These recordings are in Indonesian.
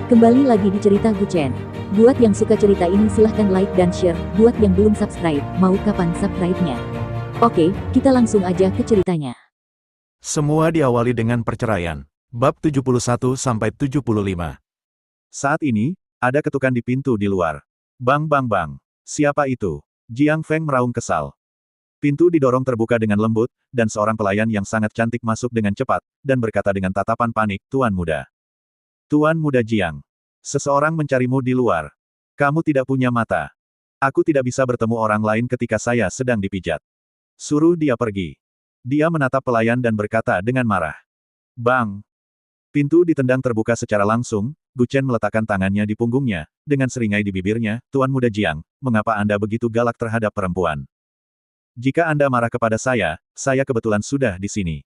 Kembali lagi di cerita Guchen. Buat yang suka cerita ini silahkan like dan share, buat yang belum subscribe, mau kapan subscribe-nya? Oke, kita langsung aja ke ceritanya. Semua diawali dengan perceraian. Bab 71-75. Saat ini, ada ketukan di pintu di luar. Bang bang bang. Siapa itu? Jiang Feng meraung kesal. Pintu didorong terbuka dengan lembut, dan seorang pelayan yang sangat cantik masuk dengan cepat, dan berkata dengan tatapan panik, "Tuan muda. Tuan muda Jiang. Seseorang mencarimu di luar. Kamu tidak punya mata. Aku tidak bisa bertemu orang lain ketika saya sedang dipijat. Suruh dia pergi." Dia menatap pelayan dan berkata dengan marah. Bang! Pintu ditendang terbuka secara langsung, Guchen meletakkan tangannya di punggungnya, dengan seringai di bibirnya, "Tuan muda Jiang, mengapa Anda begitu galak terhadap perempuan? Jika Anda marah kepada saya kebetulan sudah di sini."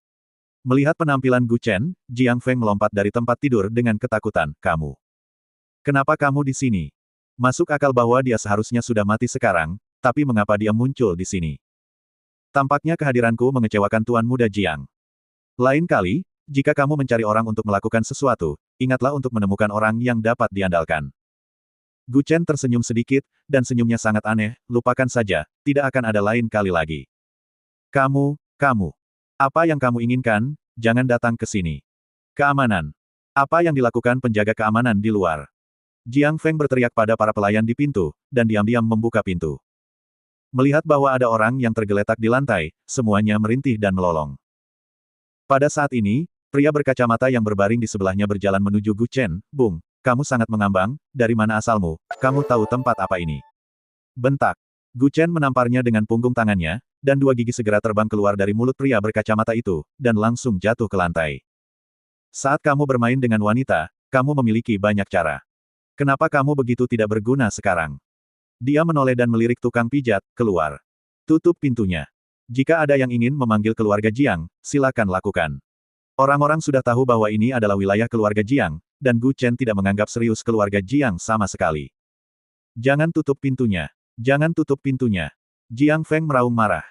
Melihat penampilan Guchen, Jiang Feng melompat dari tempat tidur dengan ketakutan. "Kamu? Kenapa kamu di sini? Masuk akal bahwa dia seharusnya sudah mati sekarang, tapi mengapa dia muncul di sini? Tampaknya kehadiranku mengecewakan Tuan muda Jiang. Lain kali, jika kamu mencari orang untuk melakukan sesuatu, ingatlah untuk menemukan orang yang dapat diandalkan." Guchen tersenyum sedikit, dan senyumnya sangat aneh. "Lupakan saja, tidak akan ada lain kali lagi. Kamu. Apa yang kamu inginkan, jangan datang ke sini. Keamanan. Apa yang dilakukan penjaga keamanan di luar?" Jiang Feng berteriak pada para pelayan di pintu, dan diam-diam membuka pintu. Melihat bahwa ada orang yang tergeletak di lantai, semuanya merintih dan melolong. Pada saat ini, pria berkacamata yang berbaring di sebelahnya berjalan menuju Guchen. "Bung, kamu sangat mengambang, dari mana asalmu? Kamu tahu tempat apa ini?" Bentak. Guchen menamparnya dengan punggung tangannya, dan dua gigi segera terbang keluar dari mulut pria berkacamata itu, dan langsung jatuh ke lantai. "Saat kamu bermain dengan wanita, kamu memiliki banyak cara. Kenapa kamu begitu tidak berguna sekarang?" Dia menoleh dan melirik tukang pijat, "Keluar. Tutup pintunya. Jika ada yang ingin memanggil keluarga Jiang, silakan lakukan." Orang-orang sudah tahu bahwa ini adalah wilayah keluarga Jiang, dan Guchen tidak menganggap serius keluarga Jiang sama sekali. "Jangan tutup pintunya. Jangan tutup pintunya." Jiang Feng meraung marah.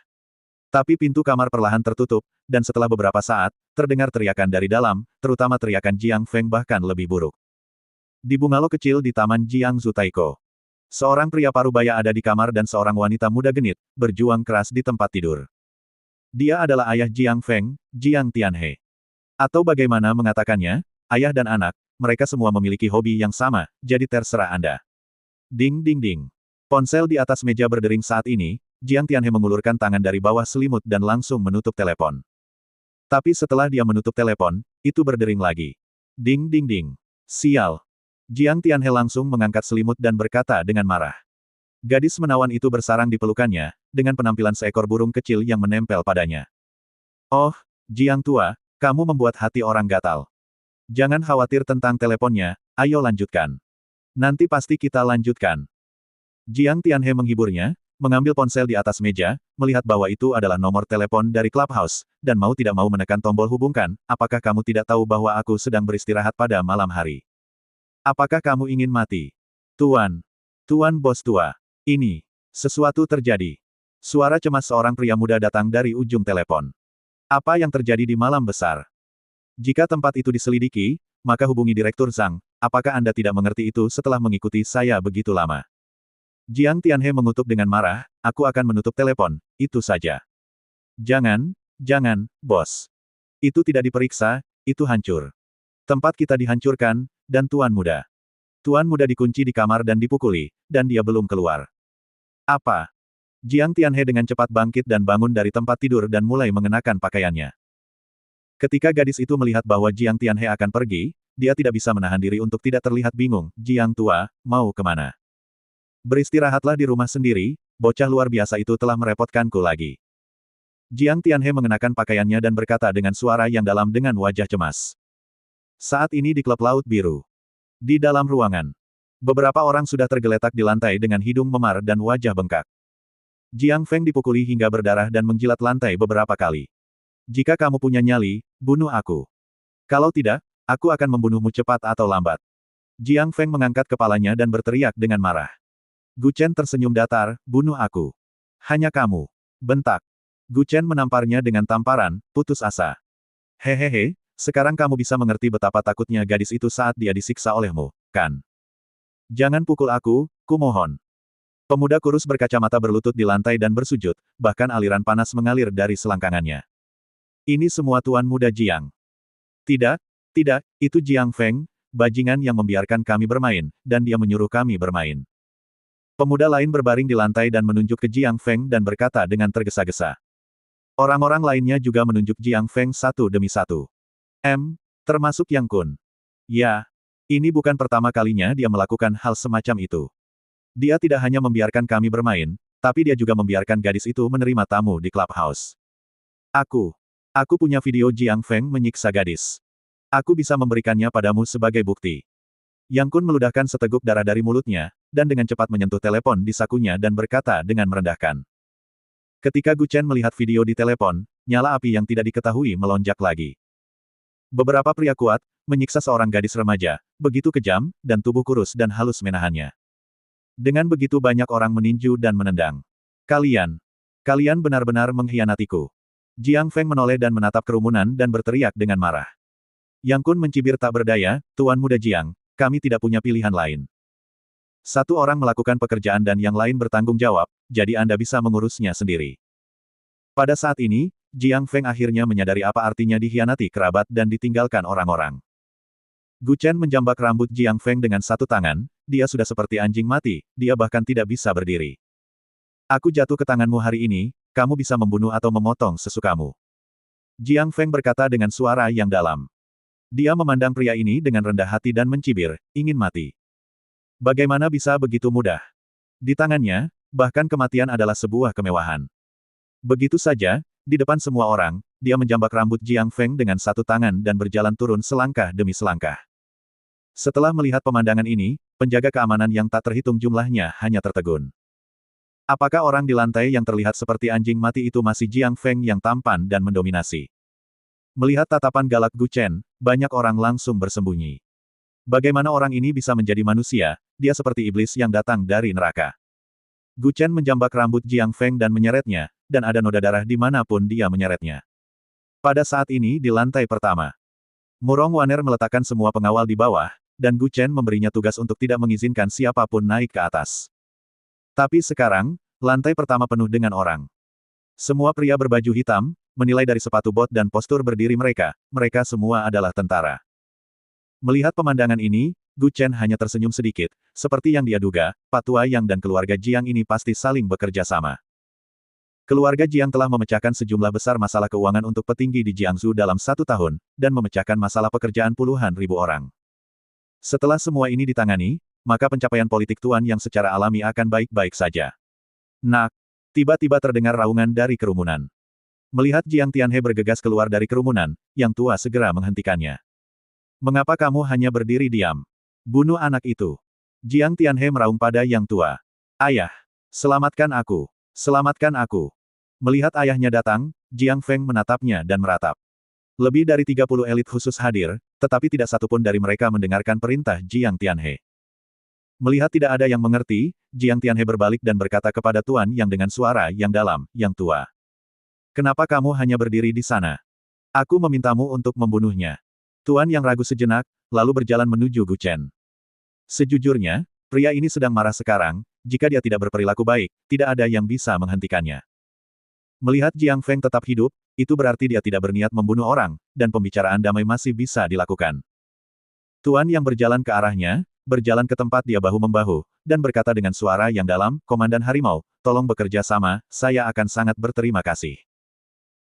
Tapi pintu kamar perlahan tertutup, dan setelah beberapa saat, terdengar teriakan dari dalam, terutama teriakan Jiang Feng bahkan lebih buruk. Di bungalow kecil di Taman Jiangzu Taiko. Seorang pria parubaya ada di kamar dan seorang wanita muda genit, berjuang keras di tempat tidur. Dia adalah ayah Jiang Feng, Jiang Tianhe. Atau bagaimana mengatakannya, ayah dan anak, mereka semua memiliki hobi yang sama, jadi terserah Anda. Ding ding ding. Ponsel di atas meja berdering saat ini, Jiang Tianhe mengulurkan tangan dari bawah selimut dan langsung menutup telepon. Tapi setelah dia menutup telepon, itu berdering lagi. Ding ding ding. Sial. Jiang Tianhe langsung mengangkat selimut dan berkata dengan marah. Gadis menawan itu bersarang di pelukannya, dengan penampilan seekor burung kecil yang menempel padanya. "Oh, Jiang tua, kamu membuat hati orang gatal. Jangan khawatir tentang teleponnya, ayo lanjutkan. Nanti pasti kita lanjutkan." Jiang Tianhe menghiburnya, mengambil ponsel di atas meja, melihat bahwa itu adalah nomor telepon dari Clubhouse, dan mau tidak mau menekan tombol hubungkan. "Apakah kamu tidak tahu bahwa aku sedang beristirahat pada malam hari? Apakah kamu ingin mati? Tuan. Tuan bos tua. Ini. Sesuatu terjadi." Suara cemas seorang pria muda datang dari ujung telepon. "Apa yang terjadi di malam besar? Jika tempat itu diselidiki, maka hubungi Direktur Zhang. Apakah Anda tidak mengerti itu setelah mengikuti saya begitu lama?" Jiang Tianhe mengutuk dengan marah, "Aku akan menutup telepon, itu saja." Jangan, bos. Itu tidak diperiksa, itu hancur. Tempat kita dihancurkan, dan Tuan Muda. Tuan Muda dikunci di kamar dan dipukuli, dan dia belum keluar. "Apa?" Jiang Tianhe dengan cepat bangkit dan bangun dari tempat tidur dan mulai mengenakan pakaiannya. Ketika gadis itu melihat bahwa Jiang Tianhe akan pergi, dia tidak bisa menahan diri untuk tidak terlihat bingung. "Jiang tua, mau kemana?" "Beristirahatlah di rumah sendiri, bocah luar biasa itu telah merepotkanku lagi." Jiang Tianhe mengenakan pakaiannya dan berkata dengan suara yang dalam dengan wajah cemas. Saat ini di klub Laut Biru. Di dalam ruangan. Beberapa orang sudah tergeletak di lantai dengan hidung memar dan wajah bengkak. Jiang Feng dipukuli hingga berdarah dan menjilat lantai beberapa kali. "Jika kamu punya nyali, bunuh aku. Kalau tidak, aku akan membunuhmu cepat atau lambat." Jiang Feng mengangkat kepalanya dan berteriak dengan marah. Guchen tersenyum datar, "Bunuh aku. Hanya kamu." Bentak. Guchen menamparnya dengan tamparan, putus asa. "Hehehe, sekarang kamu bisa mengerti betapa takutnya gadis itu saat dia disiksa olehmu. kan? Jangan pukul aku, kumohon. Pemuda kurus berkacamata berlutut di lantai dan bersujud, bahkan aliran panas mengalir dari selangkangannya. Ini semua Tuan Muda Jiang. Tidak, tidak, itu Jiang Feng, bajingan yang membiarkan kami bermain, dan dia menyuruh kami bermain. Pemuda lain berbaring di lantai dan menunjuk ke Jiang Feng dan berkata dengan tergesa-gesa. Orang-orang lainnya juga menunjuk Jiang Feng satu demi satu. Termasuk Yang Kun. Ya, ini bukan pertama kalinya dia melakukan hal semacam itu. Dia tidak hanya membiarkan kami bermain, tapi dia juga membiarkan gadis itu menerima tamu di clubhouse. Aku punya video Jiang Feng menyiksa gadis. Aku bisa memberikannya padamu sebagai bukti. Yang Kun meludahkan seteguk darah dari mulutnya, dan dengan cepat menyentuh telepon di sakunya dan berkata dengan merendahkan. Ketika Gu Chen melihat video di telepon, nyala api yang tidak diketahui melonjak lagi. Beberapa pria kuat, menyiksa seorang gadis remaja, begitu kejam, dan tubuh kurus dan halus menahannya. Dengan begitu banyak orang meninju dan menendang. Kalian benar-benar mengkhianatiku. Jiang Feng menoleh dan menatap kerumunan dan berteriak dengan marah. Yang Kun mencibir tak berdaya, Tuan Muda Jiang, kami tidak punya pilihan lain. Satu orang melakukan pekerjaan dan yang lain bertanggung jawab, jadi Anda bisa mengurusnya sendiri. Pada saat ini, Jiang Feng akhirnya menyadari apa artinya dikhianati kerabat dan ditinggalkan orang-orang. Gu Chen menjambak rambut Jiang Feng dengan satu tangan, dia sudah seperti anjing mati, dia bahkan tidak bisa berdiri. Aku jatuh ke tanganmu hari ini, kamu bisa membunuh atau memotong sesukamu. Jiang Feng berkata dengan suara yang dalam. Dia memandang pria ini dengan rendah hati dan mencibir, ingin mati. Bagaimana bisa begitu mudah? Di tangannya, bahkan kematian adalah sebuah kemewahan. Begitu saja, di depan semua orang, dia menjambak rambut Jiang Feng dengan satu tangan dan berjalan turun selangkah demi selangkah. Setelah melihat pemandangan ini, penjaga keamanan yang tak terhitung jumlahnya hanya tertegun. Apakah orang di lantai yang terlihat seperti anjing mati itu masih Jiang Feng yang tampan dan mendominasi? Melihat tatapan galak Gu Chen, banyak orang langsung bersembunyi. Bagaimana orang ini bisa menjadi manusia, dia seperti iblis yang datang dari neraka. Gu Chen menjambak rambut Jiang Feng dan menyeretnya, dan ada noda darah dimanapun dia menyeretnya. Pada saat ini di lantai pertama, Murong Waner meletakkan semua pengawal di bawah, dan Gu Chen memberinya tugas untuk tidak mengizinkan siapapun naik ke atas. Tapi sekarang, lantai pertama penuh dengan orang. Semua pria berbaju hitam, menilai dari sepatu bot dan postur berdiri mereka, mereka semua adalah tentara. Melihat pemandangan ini, Gu Chen hanya tersenyum sedikit, seperti yang dia duga, Pak Tua Yang dan keluarga Jiang ini pasti saling bekerja sama. Keluarga Jiang telah memecahkan sejumlah besar masalah keuangan untuk petinggi di Jiangsu dalam 1 tahun, dan memecahkan masalah pekerjaan puluhan ribu orang. Setelah semua ini ditangani, maka pencapaian politik Tuan Yang secara alami akan baik-baik saja. Nak, tiba-tiba terdengar raungan dari kerumunan. Melihat Jiang Tianhe bergegas keluar dari kerumunan, Yang Tua segera menghentikannya. Mengapa kamu hanya berdiri diam? Bunuh anak itu. Jiang Tianhe meraung pada Yang Tua. Ayah, selamatkan aku. Selamatkan aku. Melihat ayahnya datang, Jiang Feng menatapnya dan meratap. Lebih dari 30 elit khusus hadir, tetapi tidak satupun dari mereka mendengarkan perintah Jiang Tianhe. Melihat tidak ada yang mengerti, Jiang Tianhe berbalik dan berkata kepada Tuan Yang dengan suara yang dalam, Yang Tua. Kenapa kamu hanya berdiri di sana? Aku memintamu untuk membunuhnya. Tuan Yang ragu sejenak, lalu berjalan menuju Gu Chen. Sejujurnya, pria ini sedang marah sekarang, jika dia tidak berperilaku baik, tidak ada yang bisa menghentikannya. Melihat Jiang Feng tetap hidup, itu berarti dia tidak berniat membunuh orang, dan pembicaraan damai masih bisa dilakukan. Tuan Yang berjalan ke arahnya, berjalan ke tempat dia bahu-membahu, dan berkata dengan suara yang dalam, Komandan Harimau, tolong bekerja sama, saya akan sangat berterima kasih.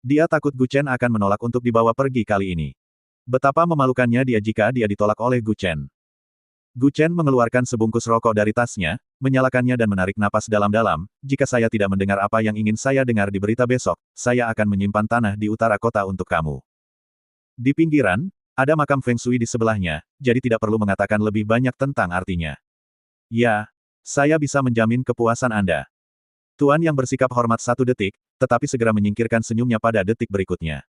Dia takut Gu Chen akan menolak untuk dibawa pergi kali ini. Betapa memalukannya dia jika dia ditolak oleh Gu Chen. Gu Chen mengeluarkan sebungkus rokok dari tasnya, menyalakannya dan menarik napas dalam-dalam, jika saya tidak mendengar apa yang ingin saya dengar di berita besok, saya akan menyimpan tanah di utara kota untuk kamu. Di pinggiran, ada makam Feng Shui di sebelahnya, jadi tidak perlu mengatakan lebih banyak tentang artinya. Ya, saya bisa menjamin kepuasan Anda. Tuan Yang bersikap hormat 1 detik, tetapi segera menyingkirkan senyumnya pada detik berikutnya.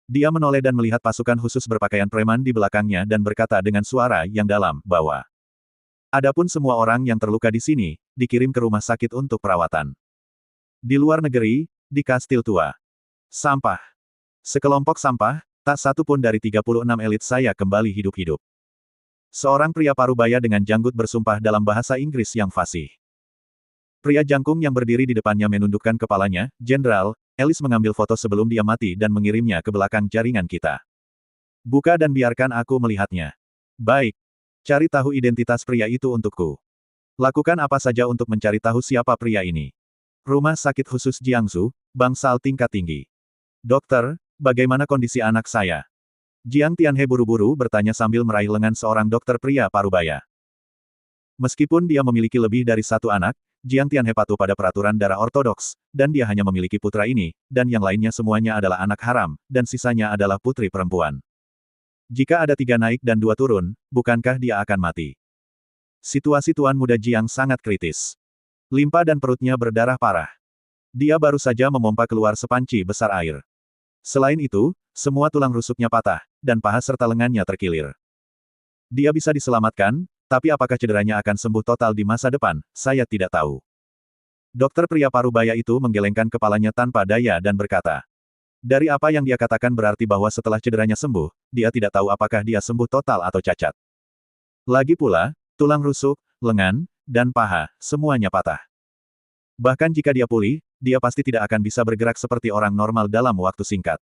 Dia menoleh dan melihat pasukan khusus berpakaian preman di belakangnya dan berkata dengan suara yang dalam, bahwa adapun semua orang yang terluka di sini, dikirim ke rumah sakit untuk perawatan. Di luar negeri, di kastil tua. Sampah. Sekelompok sampah, tak satu pun dari 36 elit saya kembali hidup-hidup. Seorang pria parubaya dengan janggut bersumpah dalam bahasa Inggris yang fasih. Pria jangkung yang berdiri di depannya menundukkan kepalanya, Jenderal, Alice mengambil foto sebelum dia mati dan mengirimnya ke belakang jaringan kita. Buka dan biarkan aku melihatnya. Baik. Cari tahu identitas pria itu untukku. Lakukan apa saja untuk mencari tahu siapa pria ini. Rumah sakit khusus Jiangsu, bangsal tingkat tinggi. Dokter, bagaimana kondisi anak saya? Jiang Tianhe buru-buru bertanya sambil meraih lengan seorang dokter pria parubaya. Meskipun dia memiliki lebih dari satu anak, Jiang Tianhe patuh pada peraturan darah ortodoks, dan dia hanya memiliki putra ini, dan yang lainnya semuanya adalah anak haram, dan sisanya adalah putri perempuan. Jika ada 3 naik dan 2 turun, bukankah dia akan mati? Situasi Tuan Muda Jiang sangat kritis. Limpa dan perutnya berdarah parah. Dia baru saja memompa keluar sepanci besar air. Selain itu, semua tulang rusuknya patah, dan paha serta lengannya terkilir. Dia bisa diselamatkan, tapi apakah cederanya akan sembuh total di masa depan, saya tidak tahu. Dokter pria parubaya itu menggelengkan kepalanya tanpa daya dan berkata. Dari apa yang dia katakan berarti bahwa setelah cederanya sembuh, dia tidak tahu apakah dia sembuh total atau cacat. Lagi pula, tulang rusuk, lengan, dan paha, semuanya patah. Bahkan jika dia pulih, dia pasti tidak akan bisa bergerak seperti orang normal dalam waktu singkat.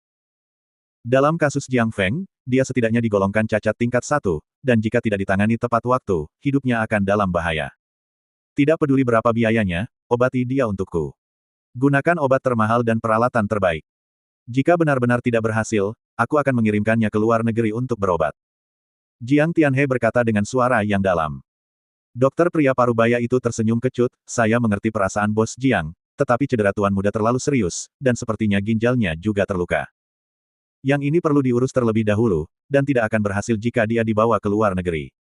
Dalam kasus Jiang Feng, dia setidaknya digolongkan cacat tingkat 1, dan jika tidak ditangani tepat waktu, hidupnya akan dalam bahaya. Tidak peduli berapa biayanya, obati dia untukku. Gunakan obat termahal dan peralatan terbaik. Jika benar-benar tidak berhasil, aku akan mengirimkannya ke luar negeri untuk berobat. Jiang Tianhe berkata dengan suara yang dalam. Dokter pria parubaya itu tersenyum kecut, saya mengerti perasaan bos Jiang, tetapi cedera Tuan Muda terlalu serius, dan sepertinya ginjalnya juga terluka. Yang ini perlu diurus terlebih dahulu, dan tidak akan berhasil jika dia dibawa ke luar negeri.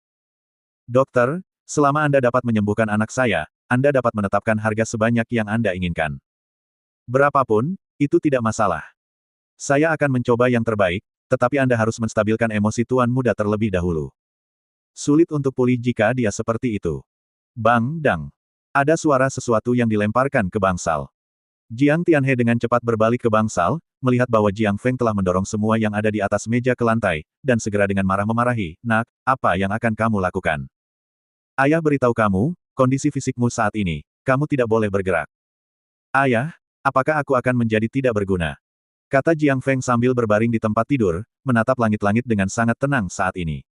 Dokter, selama Anda dapat menyembuhkan anak saya, Anda dapat menetapkan harga sebanyak yang Anda inginkan. Berapapun, itu tidak masalah. Saya akan mencoba yang terbaik, tetapi Anda harus menstabilkan emosi Tuan Muda terlebih dahulu. Sulit untuk pulih jika dia seperti itu. Bang, dang. Ada suara sesuatu yang dilemparkan ke bangsal. Jiang Tianhe dengan cepat berbalik ke bangsal, melihat bahwa Jiang Feng telah mendorong semua yang ada di atas meja ke lantai, dan segera dengan marah memarahi, nak, apa yang akan kamu lakukan? Ayah beritahu kamu, kondisi fisikmu saat ini, kamu tidak boleh bergerak. Ayah, apakah aku akan menjadi tidak berguna? Kata Jiang Feng sambil berbaring di tempat tidur, menatap langit-langit dengan sangat tenang saat ini.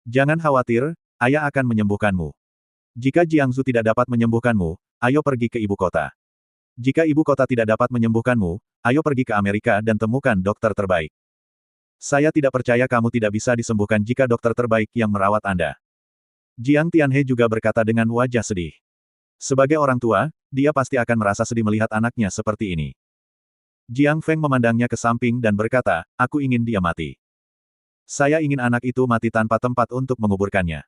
Jangan khawatir, ayah akan menyembuhkanmu. Jika Jiangsu tidak dapat menyembuhkanmu, ayo pergi ke ibu kota. Jika ibu kota tidak dapat menyembuhkanmu, ayo pergi ke Amerika dan temukan dokter terbaik. Saya tidak percaya kamu tidak bisa disembuhkan jika dokter terbaik yang merawat Anda. Jiang Tianhe juga berkata dengan wajah sedih. Sebagai orang tua, dia pasti akan merasa sedih melihat anaknya seperti ini. Jiang Feng memandangnya ke samping dan berkata, aku ingin dia mati. Saya ingin anak itu mati tanpa tempat untuk menguburkannya.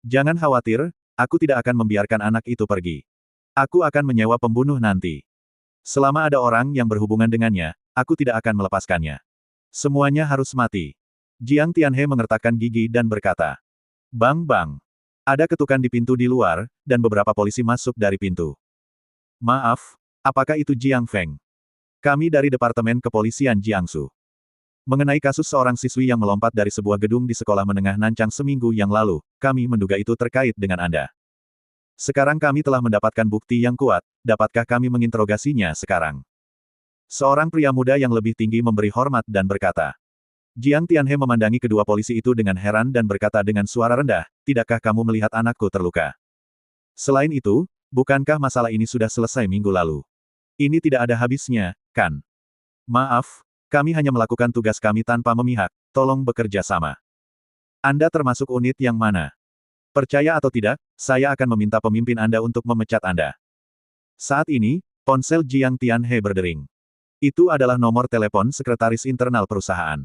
Jangan khawatir, aku tidak akan membiarkan anak itu pergi. Aku akan menyewa pembunuh nanti. Selama ada orang yang berhubungan dengannya, aku tidak akan melepaskannya. Semuanya harus mati. Jiang Tianhe mengertakkan gigi dan berkata. Bang bang. Ada ketukan di pintu di luar, dan beberapa polisi masuk dari pintu. Maaf, apakah itu Jiang Feng? Kami dari Departemen Kepolisian Jiangsu. Mengenai kasus seorang siswi yang melompat dari sebuah gedung di sekolah menengah Nancang seminggu yang lalu, kami menduga itu terkait dengan Anda. Sekarang kami telah mendapatkan bukti yang kuat, dapatkah kami menginterogasinya sekarang? Seorang pria muda yang lebih tinggi memberi hormat dan berkata. Jiang Tianhe memandangi kedua polisi itu dengan heran dan berkata dengan suara rendah, tidakkah kamu melihat anakku terluka? Selain itu, bukankah masalah ini sudah selesai minggu lalu? Ini tidak ada habisnya, kan? Maaf, kami hanya melakukan tugas kami tanpa memihak, tolong bekerja sama. Anda termasuk unit yang mana? Percaya atau tidak, saya akan meminta pemimpin Anda untuk memecat Anda. Saat ini, ponsel Jiang Tianhe berdering. Itu adalah nomor telepon sekretaris internal perusahaan.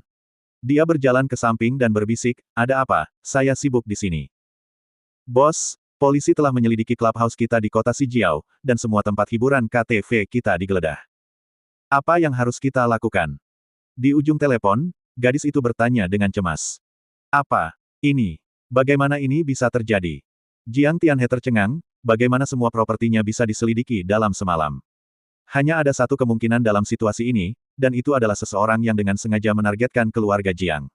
Dia berjalan ke samping dan berbisik, ada apa, saya sibuk di sini. Bos, polisi telah menyelidiki clubhouse kita di kota Sijiao, dan semua tempat hiburan KTV kita digeledah. Apa yang harus kita lakukan? Di ujung telepon, gadis itu bertanya dengan cemas. Apa ini? Bagaimana ini bisa terjadi? Jiang Tianhe tercengang, bagaimana semua propertinya bisa diselidiki dalam semalam. Hanya ada satu kemungkinan dalam situasi ini, dan itu adalah seseorang yang dengan sengaja menargetkan keluarga Jiang.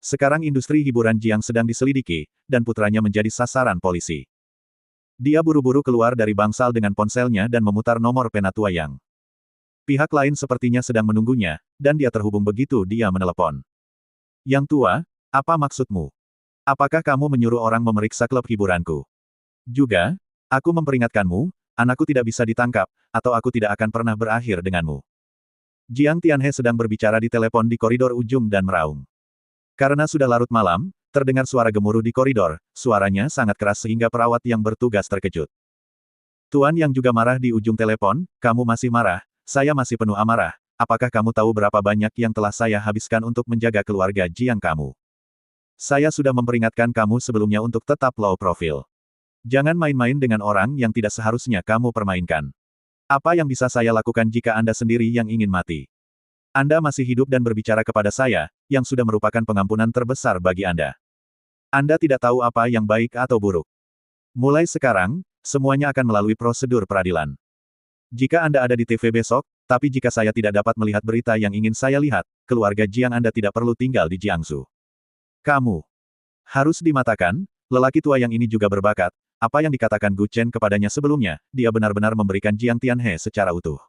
Sekarang industri hiburan Jiang sedang diselidiki, dan putranya menjadi sasaran polisi. Dia buru-buru keluar dari bangsal dengan ponselnya dan memutar nomor penatua Yang. Pihak lain sepertinya sedang menunggunya, dan dia terhubung begitu dia menelepon. Yang tua, apa maksudmu? Apakah kamu menyuruh orang memeriksa klub hiburanku? Juga, aku memperingatkanmu, anakku tidak bisa ditangkap, atau aku tidak akan pernah berakhir denganmu. Jiang Tianhe sedang berbicara di telepon di koridor ujung dan meraung. Karena sudah larut malam, terdengar suara gemuruh di koridor, suaranya sangat keras sehingga perawat yang bertugas terkejut. Tuan yang juga marah di ujung telepon, kamu masih marah, saya masih penuh amarah, apakah kamu tahu berapa banyak yang telah saya habiskan untuk menjaga keluarga Jiang kamu? Saya sudah memperingatkan kamu sebelumnya untuk tetap low profile. Jangan main-main dengan orang yang tidak seharusnya kamu permainkan. Apa yang bisa saya lakukan jika Anda sendiri yang ingin mati? Anda masih hidup dan berbicara kepada saya, yang sudah merupakan pengampunan terbesar bagi Anda. Anda tidak tahu apa yang baik atau buruk. Mulai sekarang, semuanya akan melalui prosedur peradilan. Jika Anda ada di TV besok, tapi jika saya tidak dapat melihat berita yang ingin saya lihat, keluarga Jiang Anda tidak perlu tinggal di Jiangsu. Kamu harus dimatakan, lelaki tua yang ini juga berbakat, apa yang dikatakan Gu Chen kepadanya sebelumnya, dia benar-benar memberikan Jiang Tianhe secara utuh.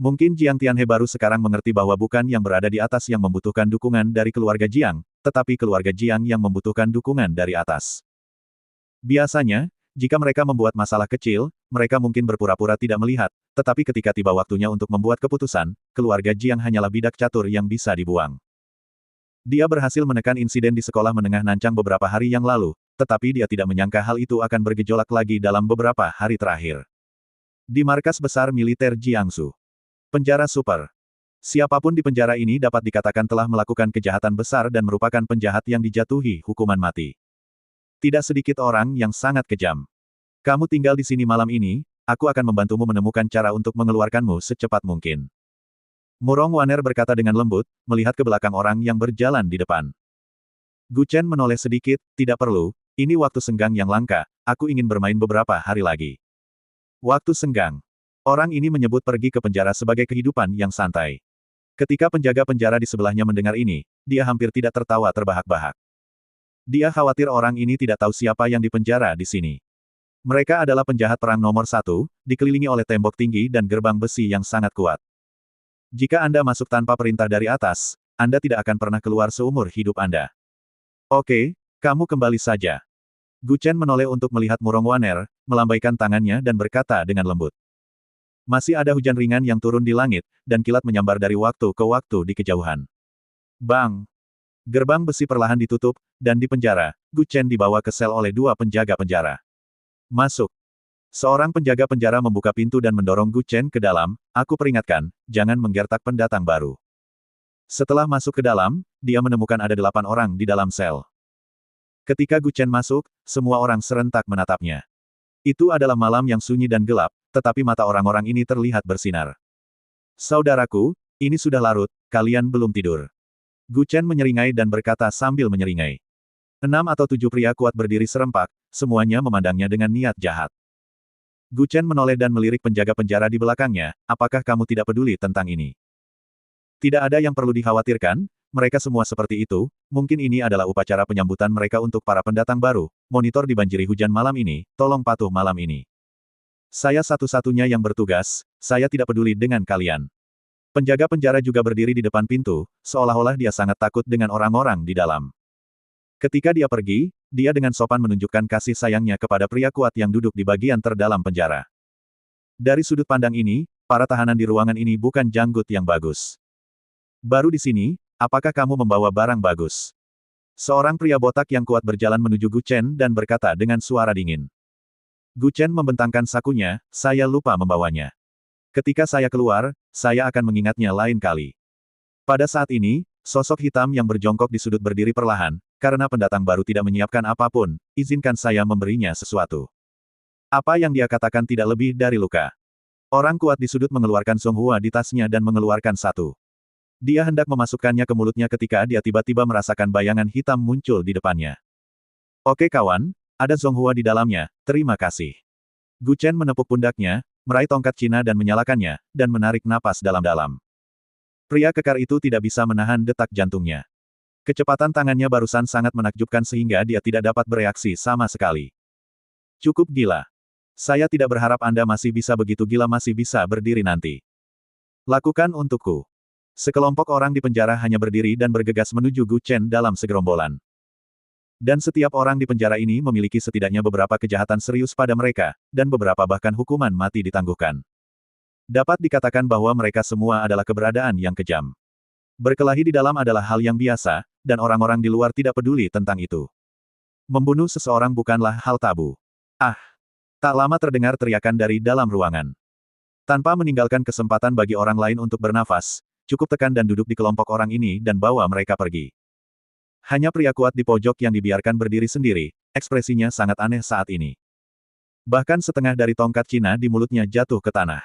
Mungkin Jiang Tianhe baru sekarang mengerti bahwa bukan yang berada di atas yang membutuhkan dukungan dari keluarga Jiang, tetapi keluarga Jiang yang membutuhkan dukungan dari atas. Biasanya, jika mereka membuat masalah kecil, mereka mungkin berpura-pura tidak melihat, tetapi ketika tiba waktunya untuk membuat keputusan, keluarga Jiang hanyalah bidak catur yang bisa dibuang. Dia berhasil menekan insiden di sekolah menengah Nancang beberapa hari yang lalu, tetapi dia tidak menyangka hal itu akan bergejolak lagi dalam beberapa hari terakhir. Di markas besar militer Jiangsu. Penjara super. Siapapun di penjara ini dapat dikatakan telah melakukan kejahatan besar dan merupakan penjahat yang dijatuhi hukuman mati. Tidak sedikit orang yang sangat kejam. Kamu tinggal di sini malam ini, aku akan membantumu menemukan cara untuk mengeluarkanmu secepat mungkin. Murong Waner berkata dengan lembut, melihat ke belakang orang yang berjalan di depan. Gu Chen menoleh sedikit, tidak perlu, ini waktu senggang yang langka, aku ingin bermain beberapa hari lagi. Waktu senggang. Orang ini menyebut pergi ke penjara sebagai kehidupan yang santai. Ketika penjaga penjara di sebelahnya mendengar ini, dia hampir tidak tertawa terbahak-bahak. Dia khawatir orang ini tidak tahu siapa yang dipenjara di sini. Mereka adalah penjahat perang nomor 1, dikelilingi oleh tembok tinggi dan gerbang besi yang sangat kuat. Jika Anda masuk tanpa perintah dari atas, Anda tidak akan pernah keluar seumur hidup Anda. Oke, kamu kembali saja. Gu Chen menoleh untuk melihat Murong Waner, melambaikan tangannya dan berkata dengan lembut. Masih ada hujan ringan yang turun di langit, dan kilat menyambar dari waktu ke waktu di kejauhan. Bang! Gerbang besi perlahan ditutup, dan di penjara, Gu Chen dibawa ke sel oleh 2 penjaga penjara. Masuk. Seorang penjaga penjara membuka pintu dan mendorong Gu Chen ke dalam, aku peringatkan, jangan menggertak pendatang baru. Setelah masuk ke dalam, dia menemukan ada 8 orang di dalam sel. Ketika Gu Chen masuk, semua orang serentak menatapnya. Itu adalah malam yang sunyi dan gelap, tetapi mata orang-orang ini terlihat bersinar. Saudaraku, ini sudah larut, kalian belum tidur. Gu Chen menyeringai dan berkata sambil menyeringai. 6 atau 7 pria kuat berdiri serempak, semuanya memandangnya dengan niat jahat. Gu Chen menoleh dan melirik penjaga penjara di belakangnya, apakah kamu tidak peduli tentang ini? Tidak ada yang perlu dikhawatirkan, mereka semua seperti itu, mungkin ini adalah upacara penyambutan mereka untuk para pendatang baru, monitor dibanjiri hujan malam ini, tolong patuh malam ini. Saya satu-satunya yang bertugas, saya tidak peduli dengan kalian. Penjaga penjara juga berdiri di depan pintu, seolah-olah dia sangat takut dengan orang-orang di dalam. Ketika dia pergi, dia dengan sopan menunjukkan kasih sayangnya kepada pria kuat yang duduk di bagian terdalam penjara. Dari sudut pandang ini, para tahanan di ruangan ini bukan janggut yang bagus. Baru di sini, apakah kamu membawa barang bagus? Seorang pria botak yang kuat berjalan menuju Gu Chen dan berkata dengan suara dingin. Gu Chen membentangkan sakunya, saya lupa membawanya. Ketika saya keluar, saya akan mengingatnya lain kali. Pada saat ini, sosok hitam yang berjongkok di sudut berdiri perlahan, karena pendatang baru tidak menyiapkan apapun, izinkan saya memberinya sesuatu. Apa yang dia katakan tidak lebih dari luka. Orang kuat di sudut mengeluarkan Zonghua di tasnya dan mengeluarkan satu. Dia hendak memasukkannya ke mulutnya ketika dia tiba-tiba merasakan bayangan hitam muncul di depannya. Oke kawan, ada Zonghua di dalamnya, terima kasih. Gu Chen menepuk pundaknya, meraih tongkat Cina dan menyalakannya, dan menarik napas dalam-dalam. Pria kekar itu tidak bisa menahan detak jantungnya. Kecepatan tangannya barusan sangat menakjubkan sehingga dia tidak dapat bereaksi sama sekali. Cukup gila. Saya tidak berharap Anda masih bisa begitu gila masih bisa berdiri nanti. Lakukan untukku. Sekelompok orang di penjara hanya berdiri dan bergegas menuju Gu Chen dalam segerombolan. Dan setiap orang di penjara ini memiliki setidaknya beberapa kejahatan serius pada mereka, dan beberapa bahkan hukuman mati ditangguhkan. Dapat dikatakan bahwa mereka semua adalah keberadaan yang kejam. Berkelahi di dalam adalah hal yang biasa, dan orang-orang di luar tidak peduli tentang itu. Membunuh seseorang bukanlah hal tabu. Ah! Tak lama terdengar teriakan dari dalam ruangan. Tanpa meninggalkan kesempatan bagi orang lain untuk bernafas, cukup tekan dan duduk di kelompok orang ini dan bawa mereka pergi. Hanya pria kuat di pojok yang dibiarkan berdiri sendiri, ekspresinya sangat aneh saat ini. Bahkan setengah dari tongkat Cina di mulutnya jatuh ke tanah.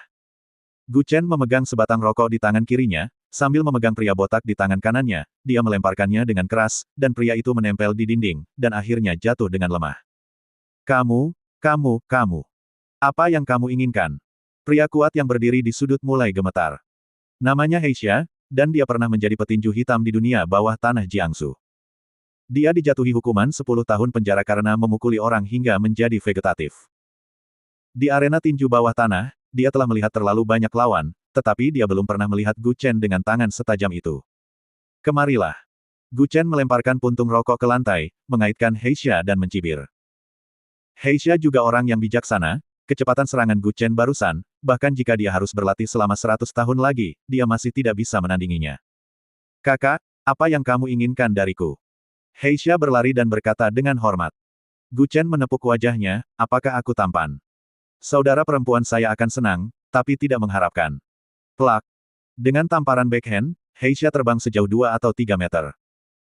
Gu Chen memegang sebatang rokok di tangan kirinya, sambil memegang pria botak di tangan kanannya, dia melemparkannya dengan keras, dan pria itu menempel di dinding, dan akhirnya jatuh dengan lemah. Kamu. Apa yang kamu inginkan? Pria kuat yang berdiri di sudut mulai gemetar. Namanya Heisha, dan dia pernah menjadi petinju hitam di dunia bawah tanah Jiangsu. Dia dijatuhi hukuman 10 tahun penjara karena memukuli orang hingga menjadi vegetatif. Di arena tinju bawah tanah, dia telah melihat terlalu banyak lawan, tetapi dia belum pernah melihat Gu Chen dengan tangan setajam itu. Kemarilah. Gu Chen melemparkan puntung rokok ke lantai, mengaitkan Heisha dan mencibir. Heisha juga orang yang bijaksana, kecepatan serangan Gu Chen barusan, bahkan jika dia harus berlatih selama 100 tahun lagi, dia masih tidak bisa menandinginya. Kakak, apa yang kamu inginkan dariku? Heisha berlari dan berkata dengan hormat. Gu Chen menepuk wajahnya, apakah aku tampan? Saudara perempuan saya akan senang, tapi tidak mengharapkan. Plak. Dengan tamparan backhand, Heisha terbang sejauh 2 atau 3 meter.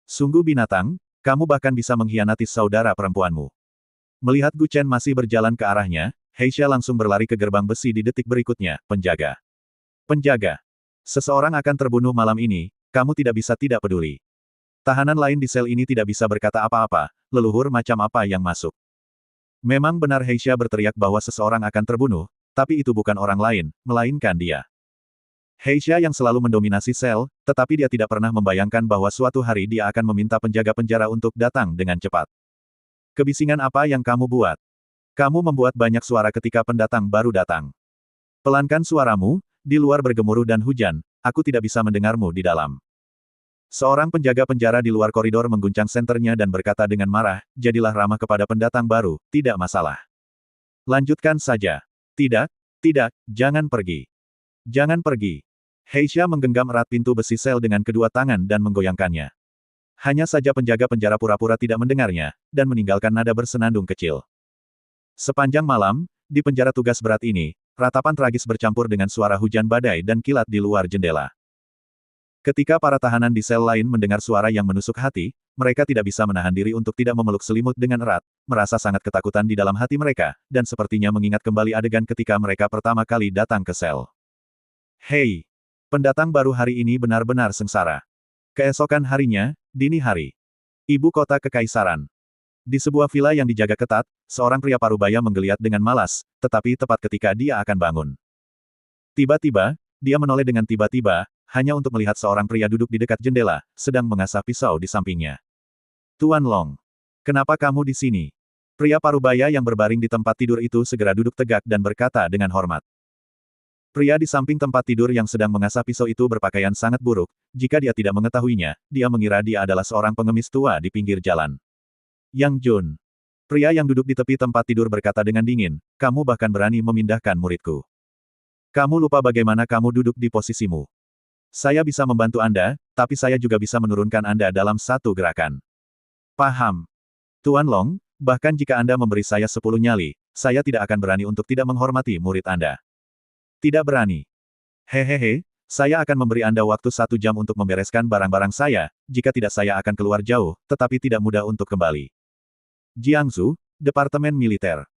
Sungguh binatang, kamu bahkan bisa mengkhianati saudara perempuanmu. Melihat Gu Chen masih berjalan ke arahnya, Heisha langsung berlari ke gerbang besi di detik berikutnya, penjaga. Penjaga. Seseorang akan terbunuh malam ini, kamu tidak bisa tidak peduli. Tahanan lain di sel ini tidak bisa berkata apa-apa, leluhur macam apa yang masuk. Memang benar Heisha berteriak bahwa seseorang akan terbunuh, tapi itu bukan orang lain, melainkan dia. Heisha yang selalu mendominasi sel, tetapi dia tidak pernah membayangkan bahwa suatu hari dia akan meminta penjaga penjara untuk datang dengan cepat. Kebisingan apa yang kamu buat? Kamu membuat banyak suara ketika pendatang baru datang. Pelankan suaramu, di luar bergemuruh dan hujan, aku tidak bisa mendengarmu di dalam. Seorang penjaga penjara di luar koridor mengguncang senternya dan berkata dengan marah, jadilah ramah kepada pendatang baru, tidak masalah. Lanjutkan saja. Tidak, jangan pergi. Jangan pergi. Heisha menggenggam erat pintu besi sel dengan kedua tangan dan menggoyangkannya. Hanya saja penjaga penjara pura-pura tidak mendengarnya, dan meninggalkan nada bersenandung kecil. Sepanjang malam, di penjara tugas berat ini, ratapan tragis bercampur dengan suara hujan badai dan kilat di luar jendela. Ketika para tahanan di sel lain mendengar suara yang menusuk hati, mereka tidak bisa menahan diri untuk tidak memeluk selimut dengan erat, merasa sangat ketakutan di dalam hati mereka, dan sepertinya mengingat kembali adegan ketika mereka pertama kali datang ke sel. Hei! Pendatang baru hari ini benar-benar sengsara. Keesokan harinya, dini hari. Ibu kota kekaisaran. Di sebuah villa yang dijaga ketat, seorang pria parubaya menggeliat dengan malas, tetapi tepat ketika dia akan bangun. Tiba-tiba, dia menoleh dengan tiba-tiba, hanya untuk melihat seorang pria duduk di dekat jendela, sedang mengasah pisau di sampingnya. Tuan Long. Kenapa kamu di sini? Pria parubaya yang berbaring di tempat tidur itu segera duduk tegak dan berkata dengan hormat. Pria di samping tempat tidur yang sedang mengasah pisau itu berpakaian sangat buruk, jika dia tidak mengetahuinya, dia mengira dia adalah seorang pengemis tua di pinggir jalan. Yang Jun. Pria yang duduk di tepi tempat tidur berkata dengan dingin, kamu bahkan berani memindahkan muridku. Kamu lupa bagaimana kamu duduk di posisimu. Saya bisa membantu Anda, tapi saya juga bisa menurunkan Anda dalam satu gerakan. Paham. Tuan Long, bahkan jika Anda memberi saya 10 nyali, saya tidak akan berani untuk tidak menghormati murid Anda. Tidak berani. Hehehe, saya akan memberi Anda waktu 1 jam untuk membereskan barang-barang saya, jika tidak saya akan keluar jauh, tetapi tidak mudah untuk kembali. Jiangsu, Departemen Militer.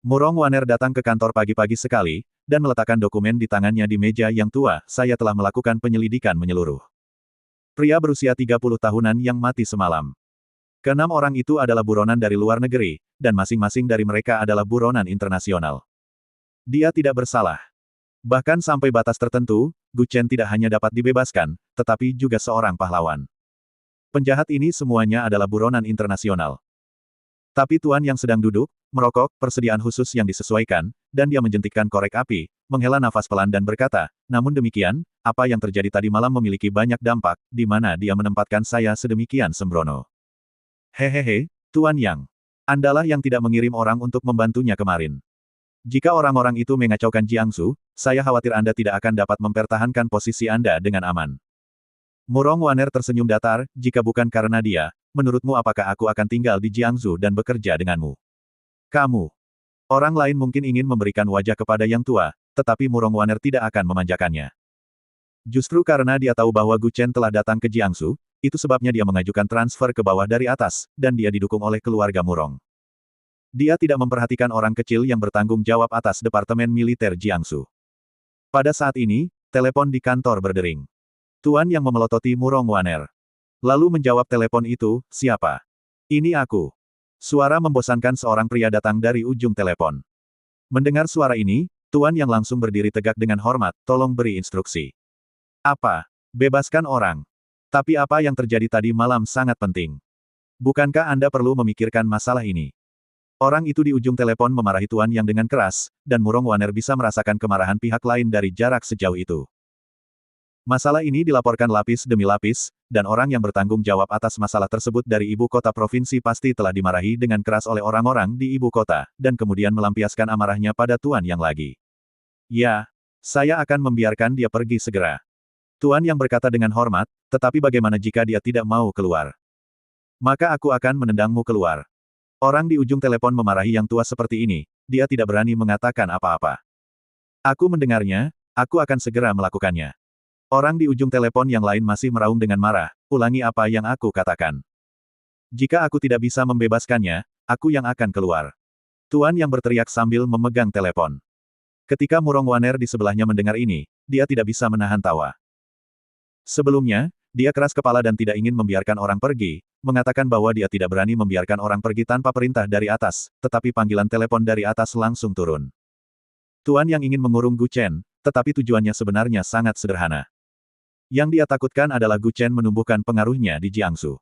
Murong Waner datang ke kantor pagi-pagi sekali, dan meletakkan dokumen di tangannya di meja yang tua, saya telah melakukan penyelidikan menyeluruh. Pria berusia 30 tahunan yang mati semalam. Keenam orang itu adalah buronan dari luar negeri, dan masing-masing dari mereka adalah buronan internasional. Dia tidak bersalah. Bahkan sampai batas tertentu, Gu Chen tidak hanya dapat dibebaskan, tetapi juga seorang pahlawan. Penjahat ini semuanya adalah buronan internasional. Tapi tuan yang sedang duduk, merokok, persediaan khusus yang disesuaikan, dan dia menjentikkan korek api, menghela nafas pelan dan berkata, namun demikian, apa yang terjadi tadi malam memiliki banyak dampak, di mana dia menempatkan saya sedemikian sembrono. Hehehe, Tuan Yang. Andalah yang tidak mengirim orang untuk membantunya kemarin. Jika orang-orang itu mengacaukan Jiangsu, saya khawatir Anda tidak akan dapat mempertahankan posisi Anda dengan aman. Murong Waner tersenyum datar, jika bukan karena dia, menurutmu apakah aku akan tinggal di Jiangsu dan bekerja denganmu? Kamu. Orang lain mungkin ingin memberikan wajah kepada yang tua, tetapi Murong Waner tidak akan memanjakannya. Justru karena dia tahu bahwa Gu Chen telah datang ke Jiangsu, itu sebabnya dia mengajukan transfer ke bawah dari atas, dan dia didukung oleh keluarga Murong. Dia tidak memperhatikan orang kecil yang bertanggung jawab atas Departemen Militer Jiangsu. Pada saat ini, telepon di kantor berdering. Tuan yang memelototi Murong Waner. Lalu menjawab telepon itu, siapa? Ini aku. Suara membosankan seorang pria datang dari ujung telepon. Mendengar suara ini, Tuan yang langsung berdiri tegak dengan hormat, tolong beri instruksi. Apa? Bebaskan orang. Tapi apa yang terjadi tadi malam sangat penting. Bukankah Anda perlu memikirkan masalah ini? Orang itu di ujung telepon memarahi Tuan yang dengan keras, dan Murong Waner bisa merasakan kemarahan pihak lain dari jarak sejauh itu. Masalah ini dilaporkan lapis demi lapis, dan orang yang bertanggung jawab atas masalah tersebut dari ibu kota provinsi pasti telah dimarahi dengan keras oleh orang-orang di ibu kota, dan kemudian melampiaskan amarahnya pada Tuan yang lagi. Ya, saya akan membiarkan dia pergi segera. Tuan yang berkata dengan hormat, tetapi bagaimana jika dia tidak mau keluar? Maka aku akan menendangmu keluar. Orang di ujung telepon memarahi yang tua seperti ini, dia tidak berani mengatakan apa-apa. Aku mendengarnya, aku akan segera melakukannya. Orang di ujung telepon yang lain masih meraung dengan marah, ulangi apa yang aku katakan. Jika aku tidak bisa membebaskannya, aku yang akan keluar. Tuan yang berteriak sambil memegang telepon. Ketika Murong Waner di sebelahnya mendengar ini, dia tidak bisa menahan tawa. Sebelumnya, dia keras kepala dan tidak ingin membiarkan orang pergi, mengatakan bahwa dia tidak berani membiarkan orang pergi tanpa perintah dari atas, tetapi panggilan telepon dari atas langsung turun. Tuan yang ingin mengurung Gu Chen, tetapi tujuannya sebenarnya sangat sederhana. Yang dia takutkan adalah Gu Chen menumbuhkan pengaruhnya di Jiangsu.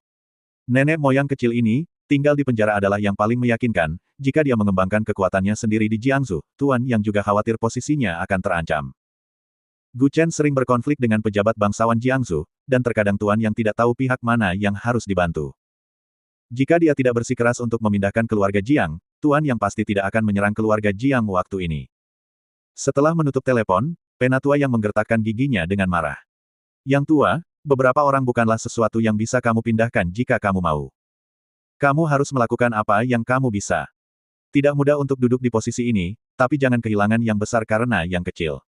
Nenek moyang kecil ini, tinggal di penjara adalah yang paling meyakinkan, jika dia mengembangkan kekuatannya sendiri di Jiangsu, Tuan yang juga khawatir posisinya akan terancam. Gu Chen sering berkonflik dengan pejabat bangsawan Jiangsu, dan terkadang Tuan yang tidak tahu pihak mana yang harus dibantu. Jika dia tidak bersikeras untuk memindahkan keluarga Jiang, Tuan yang pasti tidak akan menyerang keluarga Jiang waktu ini. Setelah menutup telepon, Penatua yang menggertakkan giginya dengan marah. Yang tua, beberapa orang bukanlah sesuatu yang bisa kamu pindahkan jika kamu mau. Kamu harus melakukan apa yang kamu bisa. Tidak mudah untuk duduk di posisi ini, tapi jangan kehilangan yang besar karena yang kecil.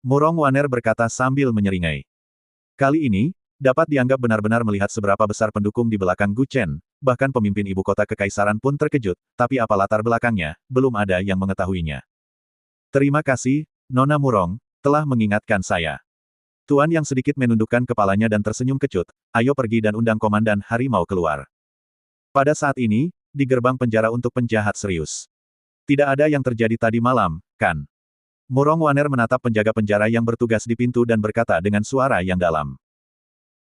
Murong Waner berkata sambil menyeringai. Kali ini, dapat dianggap benar-benar melihat seberapa besar pendukung di belakang Gu Chen, bahkan pemimpin ibu kota kekaisaran pun terkejut, tapi apa latar belakangnya, belum ada yang mengetahuinya. Terima kasih, Nona Murong, telah mengingatkan saya. Tuan yang sedikit menundukkan kepalanya dan tersenyum kecut, ayo pergi dan undang Komandan Harimau keluar. Pada saat ini, di gerbang penjara untuk penjahat serius. Tidak ada yang terjadi tadi malam, kan? Murong Waner menatap penjaga penjara yang bertugas di pintu dan berkata dengan suara yang dalam.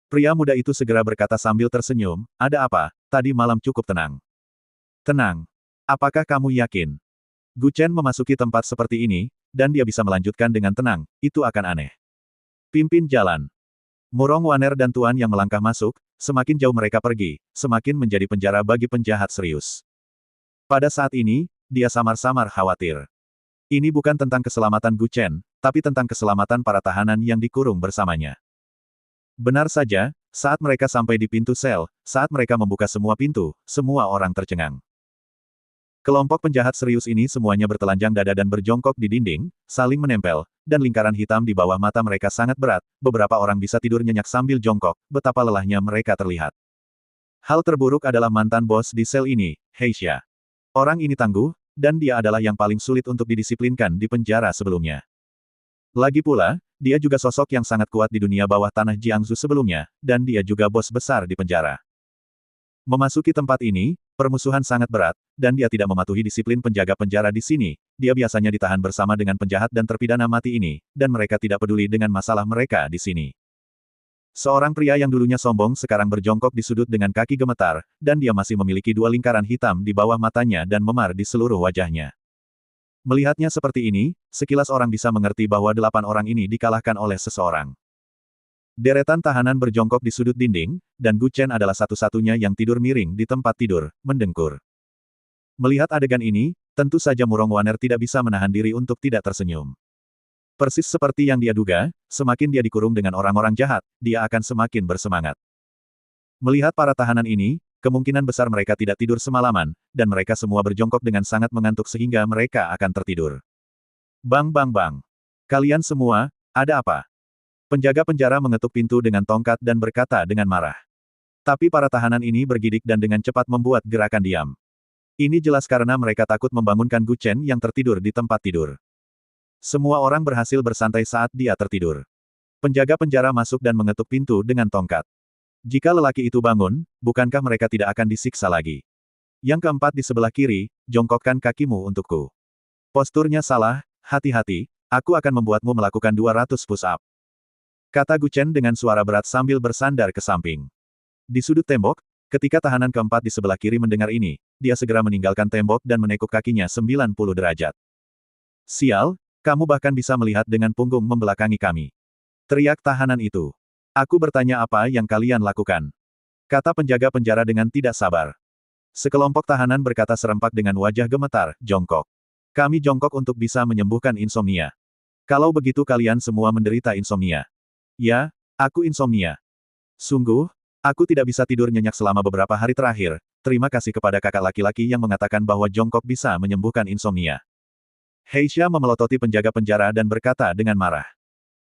Pria muda itu segera berkata sambil tersenyum, ada apa, tadi malam cukup tenang. Tenang. Apakah kamu yakin? Gu Chen memasuki tempat seperti ini, dan dia bisa melanjutkan dengan tenang, itu akan aneh. Pimpin jalan. Murong Waner dan Tuan yang melangkah masuk, semakin jauh mereka pergi, semakin menjadi penjara bagi penjahat serius. Pada saat ini, dia samar-samar khawatir. Ini bukan tentang keselamatan Gu Chen, tapi tentang keselamatan para tahanan yang dikurung bersamanya. Benar saja, saat mereka sampai di pintu sel, saat mereka membuka semua pintu, semua orang tercengang. Kelompok penjahat serius ini semuanya bertelanjang dada dan berjongkok di dinding, saling menempel, dan lingkaran hitam di bawah mata mereka sangat berat, beberapa orang bisa tidur nyenyak sambil jongkok, betapa lelahnya mereka terlihat. Hal terburuk adalah mantan bos di sel ini, Heisha. Orang ini tangguh, dan dia adalah yang paling sulit untuk didisiplinkan di penjara sebelumnya. Lagi pula, dia juga sosok yang sangat kuat di dunia bawah tanah Jiangsu sebelumnya, dan dia juga bos besar di penjara. Memasuki tempat ini, permusuhan sangat berat, dan dia tidak mematuhi disiplin penjaga penjara di sini. Dia biasanya ditahan bersama dengan penjahat dan terpidana mati ini, dan mereka tidak peduli dengan masalah mereka di sini. Seorang pria yang dulunya sombong sekarang berjongkok di sudut dengan kaki gemetar, dan dia masih memiliki dua lingkaran hitam di bawah matanya dan memar di seluruh wajahnya. Melihatnya seperti ini, sekilas orang bisa mengerti bahwa 8 orang ini dikalahkan oleh seseorang. Deretan tahanan berjongkok di sudut dinding, dan Gu Chen adalah satu-satunya yang tidur miring di tempat tidur, mendengkur. Melihat adegan ini, tentu saja Murong Waner tidak bisa menahan diri untuk tidak tersenyum. Persis seperti yang dia duga, semakin dia dikurung dengan orang-orang jahat, dia akan semakin bersemangat. Melihat para tahanan ini, kemungkinan besar mereka tidak tidur semalaman, dan mereka semua berjongkok dengan sangat mengantuk sehingga mereka akan tertidur. Bang bang bang. Kalian semua, ada apa? Penjaga penjara mengetuk pintu dengan tongkat dan berkata dengan marah. Tapi para tahanan ini bergidik dan dengan cepat membuat gerakan diam. Ini jelas karena mereka takut membangunkan Gu Chen yang tertidur di tempat tidur. Semua orang berhasil bersantai saat dia tertidur. Penjaga penjara masuk dan mengetuk pintu dengan tongkat. Jika lelaki itu bangun, bukankah mereka tidak akan disiksa lagi? Yang keempat di sebelah kiri, jongkokkan kakimu untukku. Posturnya salah, hati-hati, aku akan membuatmu melakukan 200 push-up. Kata Gu Chen dengan suara berat sambil bersandar ke samping. Di sudut tembok, ketika tahanan keempat di sebelah kiri mendengar ini, dia segera meninggalkan tembok dan menekuk kakinya 90 derajat. Sial, kamu bahkan bisa melihat dengan punggung membelakangi kami. Teriak tahanan itu. Aku bertanya apa yang kalian lakukan. Kata penjaga penjara dengan tidak sabar. Sekelompok tahanan berkata serempak dengan wajah gemetar, jongkok. Kami jongkok untuk bisa menyembuhkan insomnia. Kalau begitu kalian semua menderita insomnia. Ya, aku insomnia. Sungguh, aku tidak bisa tidur nyenyak selama beberapa hari terakhir. Terima kasih kepada kakak laki-laki yang mengatakan bahwa jongkok bisa menyembuhkan insomnia. Heisha memelototi penjaga penjara dan berkata dengan marah.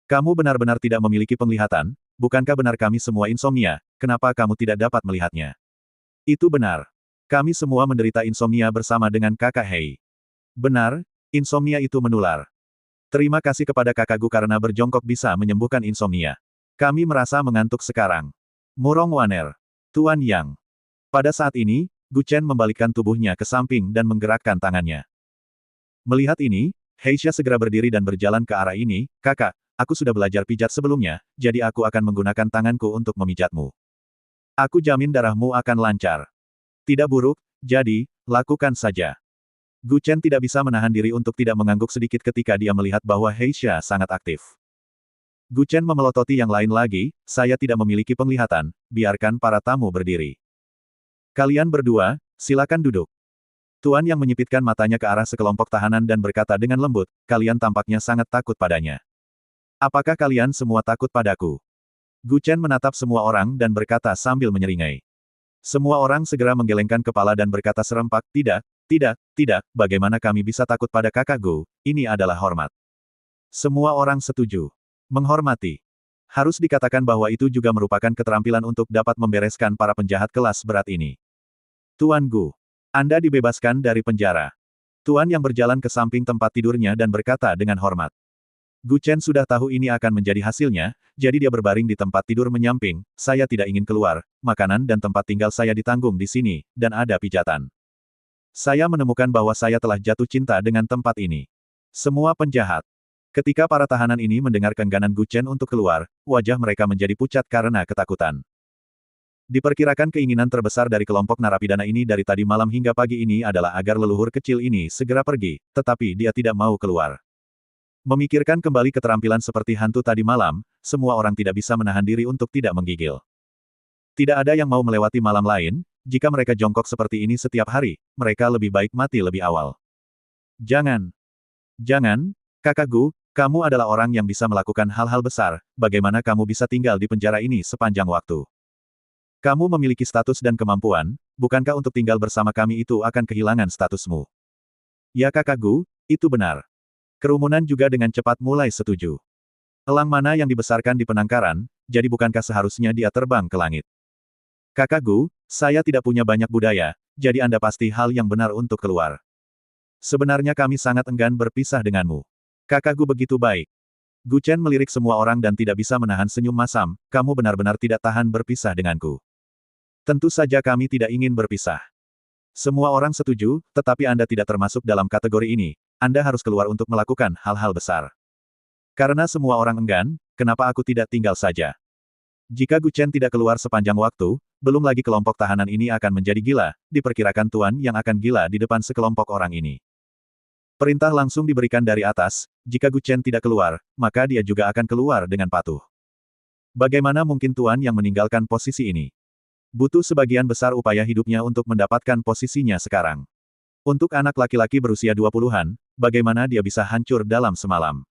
Kamu benar-benar tidak memiliki penglihatan, bukankah benar kami semua insomnia, kenapa kamu tidak dapat melihatnya? Itu benar. Kami semua menderita insomnia bersama dengan kakak Hei. Benar, insomnia itu menular. Terima kasih kepada kakak Gu karena berjongkok bisa menyembuhkan insomnia. Kami merasa mengantuk sekarang. Murong Waner. Tuan Yang. Pada saat ini, Gu Chen membalikkan tubuhnya ke samping dan menggerakkan tangannya. Melihat ini, Heisha segera berdiri dan berjalan ke arah ini, kakak, aku sudah belajar pijat sebelumnya, jadi aku akan menggunakan tanganku untuk memijatmu. Aku jamin darahmu akan lancar. Tidak buruk, jadi, lakukan saja. Gu Chen tidak bisa menahan diri untuk tidak mengangguk sedikit ketika dia melihat bahwa Heisha sangat aktif. Gu Chen memelototi yang lain lagi, saya tidak memiliki penglihatan, biarkan para tamu berdiri. Kalian berdua, silakan duduk. Tuan yang menyipitkan matanya ke arah sekelompok tahanan dan berkata dengan lembut, kalian tampaknya sangat takut padanya. Apakah kalian semua takut padaku? Gu Chen menatap semua orang dan berkata sambil menyeringai. Semua orang segera menggelengkan kepala dan berkata serempak, tidak, tidak, tidak, bagaimana kami bisa takut pada kakak Gu, ini adalah hormat. Semua orang setuju. Menghormati. Harus dikatakan bahwa itu juga merupakan keterampilan untuk dapat membereskan para penjahat kelas berat ini. Tuan Gu. Anda dibebaskan dari penjara. Tuan yang berjalan ke samping tempat tidurnya dan berkata dengan hormat. Gu Chen sudah tahu ini akan menjadi hasilnya, jadi dia berbaring di tempat tidur menyamping, saya tidak ingin keluar, makanan dan tempat tinggal saya ditanggung di sini, dan ada pijatan. Saya menemukan bahwa saya telah jatuh cinta dengan tempat ini. Semua penjahat. Ketika para tahanan ini mendengar keengganan Gu Chen untuk keluar, wajah mereka menjadi pucat karena ketakutan. Diperkirakan keinginan terbesar dari kelompok narapidana ini dari tadi malam hingga pagi ini adalah agar leluhur kecil ini segera pergi, tetapi dia tidak mau keluar. Memikirkan kembali keterampilan seperti hantu tadi malam, semua orang tidak bisa menahan diri untuk tidak menggigil. Tidak ada yang mau melewati malam lain, jika mereka jongkok seperti ini setiap hari, mereka lebih baik mati lebih awal. Jangan. Jangan, kakak Gu, kamu adalah orang yang bisa melakukan hal-hal besar, bagaimana kamu bisa tinggal di penjara ini sepanjang waktu? Kamu memiliki status dan kemampuan, bukankah untuk tinggal bersama kami itu akan kehilangan statusmu? Ya kakak Gu, itu benar. Kerumunan juga dengan cepat mulai setuju. Elang mana yang dibesarkan di penangkaran, jadi bukankah seharusnya dia terbang ke langit? Kakak Gu, saya tidak punya banyak budaya, jadi Anda pasti hal yang benar untuk keluar. Sebenarnya kami sangat enggan berpisah denganmu. Kakak Gu begitu baik. Gu Chen melirik semua orang dan tidak bisa menahan senyum masam, kamu benar-benar tidak tahan berpisah denganku. Tentu saja kami tidak ingin berpisah. Semua orang setuju, tetapi Anda tidak termasuk dalam kategori ini. Anda harus keluar untuk melakukan hal-hal besar. Karena semua orang enggan, kenapa aku tidak tinggal saja? Jika Gu Chen tidak keluar sepanjang waktu, belum lagi kelompok tahanan ini akan menjadi gila, diperkirakan Tuan yang akan gila di depan sekelompok orang ini. Perintah langsung diberikan dari atas, jika Gu Chen tidak keluar, maka dia juga akan keluar dengan patuh. Bagaimana mungkin Tuan yang meninggalkan posisi ini? Butuh sebagian besar upaya hidupnya untuk mendapatkan posisinya sekarang. Untuk anak laki-laki berusia 20-an, bagaimana dia bisa hancur dalam semalam?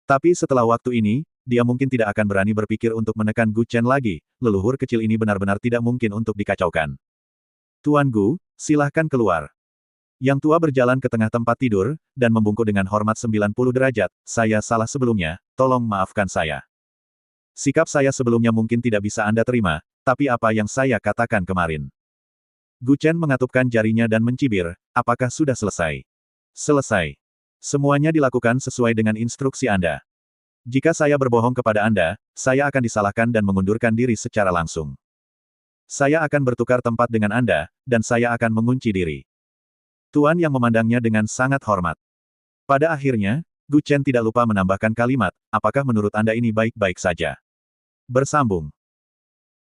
Tapi setelah waktu ini, dia mungkin tidak akan berani berpikir untuk menekan Gu Chen lagi, leluhur kecil ini benar-benar tidak mungkin untuk dikacaukan. Tuan Gu, silahkan keluar. Yang tua berjalan ke tengah tempat tidur, dan membungkuk dengan hormat 90 derajat, saya salah sebelumnya, tolong maafkan saya. Sikap saya sebelumnya mungkin tidak bisa Anda terima, tapi apa yang saya katakan kemarin? Gu Chen mengatupkan jarinya dan mencibir, apakah sudah selesai? Selesai. Semuanya dilakukan sesuai dengan instruksi Anda. Jika saya berbohong kepada Anda, saya akan disalahkan dan mengundurkan diri secara langsung. Saya akan bertukar tempat dengan Anda, dan saya akan mengunci diri. Tuan yang memandangnya dengan sangat hormat. Pada akhirnya, Gu Chen tidak lupa menambahkan kalimat, apakah menurut Anda ini baik-baik saja? Bersambung.